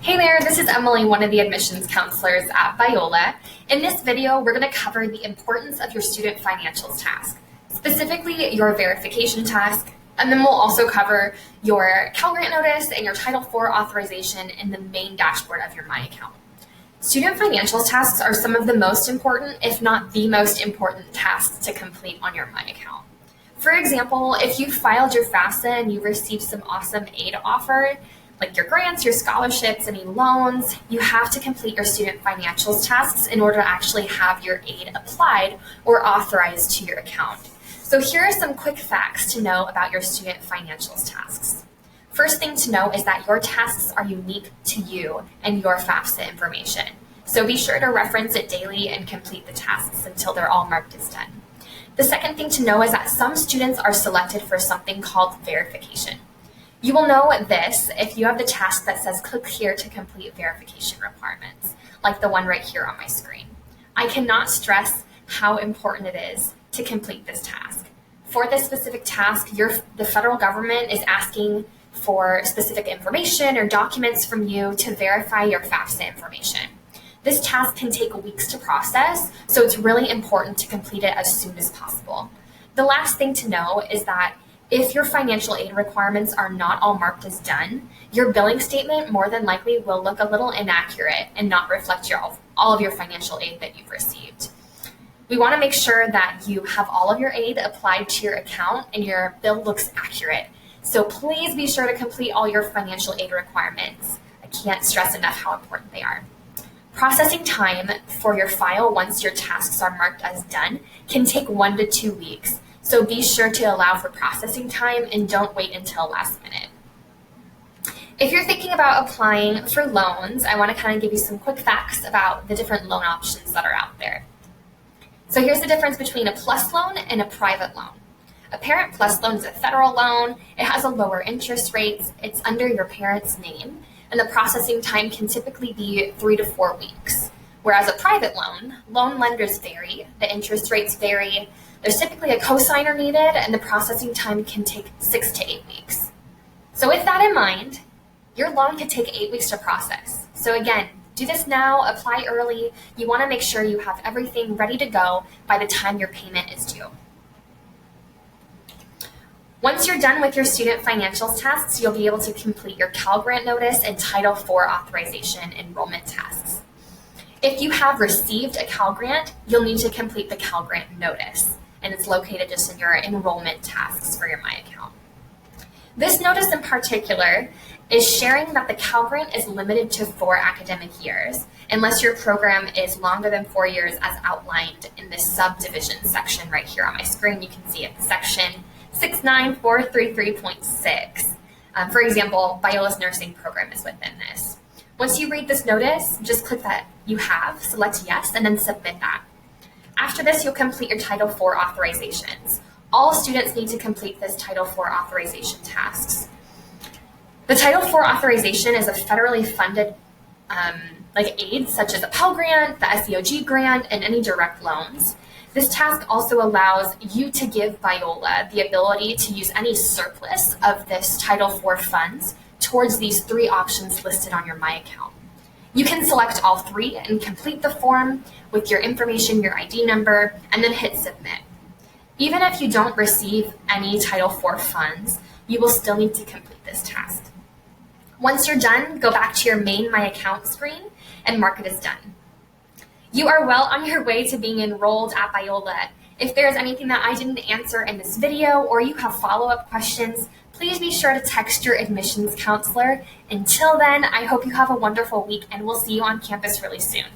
Hey there, this is Emily, one of the admissions counselors at Biola. In this video, we're going to cover the importance of your student financials task, specifically your verification task, and then we'll also cover your Cal Grant notice and your Title IV authorization in the main dashboard of your My Account. Student financials tasks are some of the most important, if not the most important tasks to complete on your My Account. For example, if you filed your FAFSA and you received some awesome aid offer, like your grants, your scholarships, any loans, you have to complete your student financials tasks in order to actually have your aid applied or authorized to your account. So here are some quick facts to know about your student financials tasks. First thing to know is that your tasks are unique to you and your FAFSA information. So be sure to reference it daily and complete the tasks until they're all marked as done. The second thing to know is that some students are selected for something called verification. You will know this if you have the task that says click here to complete verification requirements, like the one right here on my screen. I cannot stress how important it is to complete this task. For this specific task, the federal government is asking for specific information or documents from you to verify your FAFSA information. This task can take weeks to process, so it's really important to complete it as soon as possible. The last thing to know is that if your financial aid requirements are not all marked as done, your billing statement more than likely will look a little inaccurate and not reflect all of your financial aid that you've received. We want to make sure that you have all of your aid applied to your account and your bill looks accurate. So please be sure to complete all your financial aid requirements. I can't stress enough how important they are. Processing time for your file once your tasks are marked as done can take 1 to 2 weeks. So be sure to allow for processing time and don't wait until last minute. If you're thinking about applying for loans, I want to kind of give you some quick facts about the different loan options that are out there. So here's the difference between a PLUS loan and a private loan. A Parent PLUS loan is a federal loan. It has a lower interest rate. It's under your parent's name, and the processing time can typically be 3 to 4 weeks. Whereas a private loan lenders vary, the interest rates vary. There's typically a cosigner needed, and the processing time can take 6 to 8 weeks. So with that in mind, your loan could take 8 weeks to process. So again, do this now, apply early. You want to make sure you have everything ready to go by the time your payment is due. Once you're done with your student financials tasks, you'll be able to complete your Cal Grant notice and Title IV authorization enrollment tasks. If you have received a Cal Grant, you'll need to complete the Cal Grant notice, and it's located just in your enrollment tasks for your My Account. This notice in particular is sharing that the Cal Grant is limited to 4 academic years, unless your program is longer than 4 years as outlined in this subdivision section right here on my screen. You can see it, section 69433.6. For example, Biola's nursing program is within this. Once you read this notice, just click that you have, select yes, and then submit that. After this, you'll complete your Title IV authorizations. All students need to complete this Title IV authorization tasks. The Title IV authorization is a federally funded aid, such as a Pell Grant, the SEOG grant, and any direct loans. This task also allows you to give Biola the ability to use any surplus of this Title IV funds towards these 3 options listed on your My Account. You can select all 3 and complete the form with your information, your ID number, and then hit submit. Even if you don't receive any Title IV funds, you will still need to complete this task. Once you're done, go back to your main My Account screen and mark it as done. You are well on your way to being enrolled at Biola. If there's anything that I didn't answer in this video or you have follow-up questions, please be sure to text your admissions counselor. Until then, I hope you have a wonderful week and we'll see you on campus really soon.